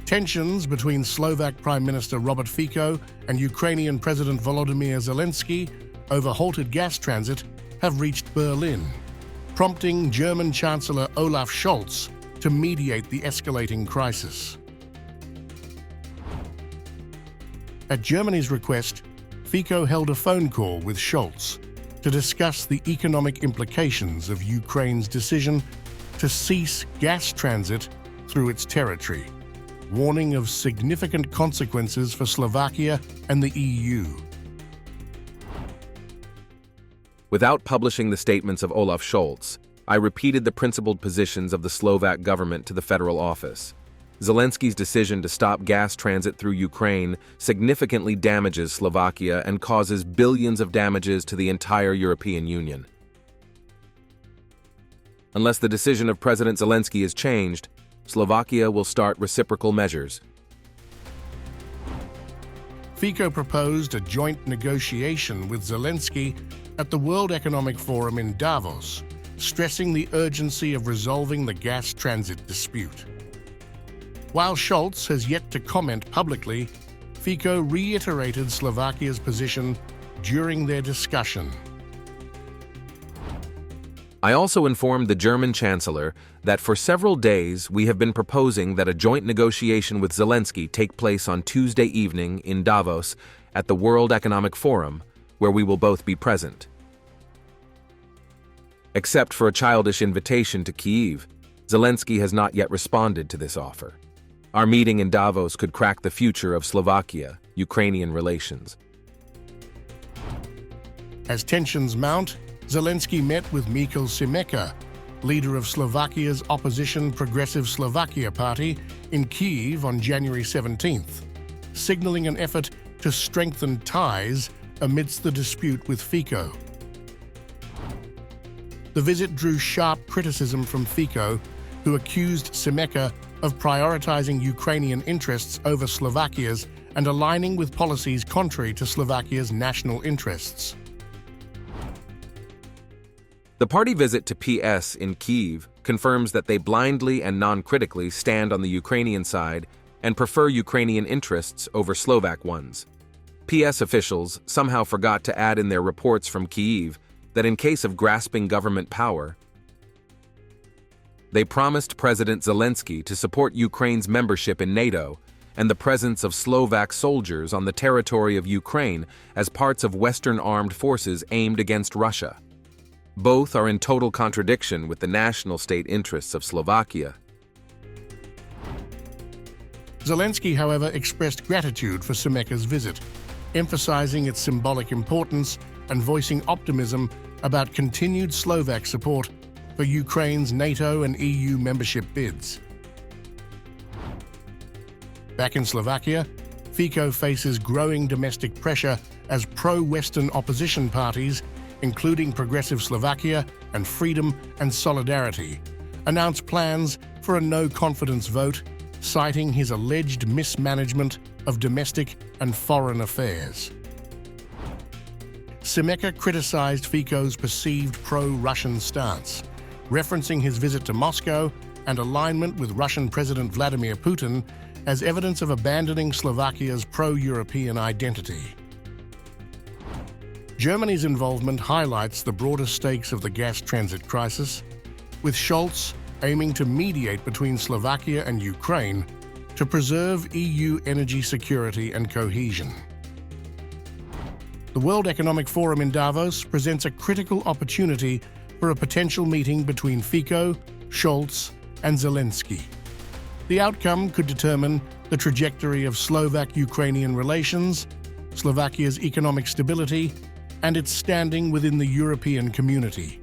Tensions between Slovak Prime Minister Robert Fico and Ukrainian President Volodymyr Zelensky over halted gas transit have reached Berlin, prompting German Chancellor Olaf Scholz to mediate the escalating crisis. At Germany's request, Fico held a phone call with Scholz to discuss the economic implications of Ukraine's decision to cease gas transit through its territory, warning of significant consequences for Slovakia and the EU. Without publishing the statements of Olaf Scholz, I repeated the principled positions of the Slovak government to the federal office. Zelensky's decision to stop gas transit through Ukraine significantly damages Slovakia and causes billions of damages to the entire European Union. Unless the decision of President Zelensky is changed, Slovakia will start reciprocal measures. Fico proposed a joint negotiation with Zelensky at the World Economic Forum in Davos, stressing the urgency of resolving the gas transit dispute. While Scholz has yet to comment publicly, Fico reiterated Slovakia's position during their discussion. I also informed the German Chancellor that for several days we have been proposing that a joint negotiation with Zelensky take place on Tuesday evening in Davos at the World Economic Forum, where we will both be present. Except for a childish invitation to Kyiv, Zelensky has not yet responded to this offer. Our meeting in Davos could crack the future of Slovakia-Ukrainian relations. As tensions mount, Zelensky met with Michal Šimečka, leader of Slovakia's opposition Progressive Slovakia party, in Kyiv on January 17th, signaling an effort to strengthen ties amidst the dispute with Fico. The visit drew sharp criticism from Fico, who accused Šimečka of prioritizing Ukrainian interests over Slovakia's and aligning with policies contrary to Slovakia's national interests. The party visit to PS in Kyiv confirms that they blindly and non-critically stand on the Ukrainian side and prefer Ukrainian interests over Slovak ones. PS officials somehow forgot to add in their reports from Kyiv that in case of grasping government power, they promised President Zelensky to support Ukraine's membership in NATO and the presence of Slovak soldiers on the territory of Ukraine as parts of Western armed forces aimed against Russia. Both are in total contradiction with the national state interests of Slovakia. Zelensky, however, expressed gratitude for Šimečka's visit, emphasizing its symbolic importance and voicing optimism about continued Slovak support for Ukraine's NATO and EU membership bids. Back in Slovakia, Fico faces growing domestic pressure as pro-Western opposition parties, including Progressive Slovakia and Freedom and Solidarity, announce plans for a no-confidence vote, citing his alleged mismanagement of domestic and foreign affairs. Šimečka criticized Fico's perceived pro-Russian stance, referencing his visit to Moscow and alignment with Russian President Vladimir Putin as evidence of abandoning Slovakia's pro-European identity. Germany's involvement highlights the broader stakes of the gas transit crisis, with Scholz aiming to mediate between Slovakia and Ukraine to preserve EU energy security and cohesion. The World Economic Forum in Davos presents a critical opportunity for a potential meeting between Fico, Scholz, and Zelensky. The outcome could determine the trajectory of Slovak-Ukrainian relations, Slovakia's economic stability, and its standing within the European community.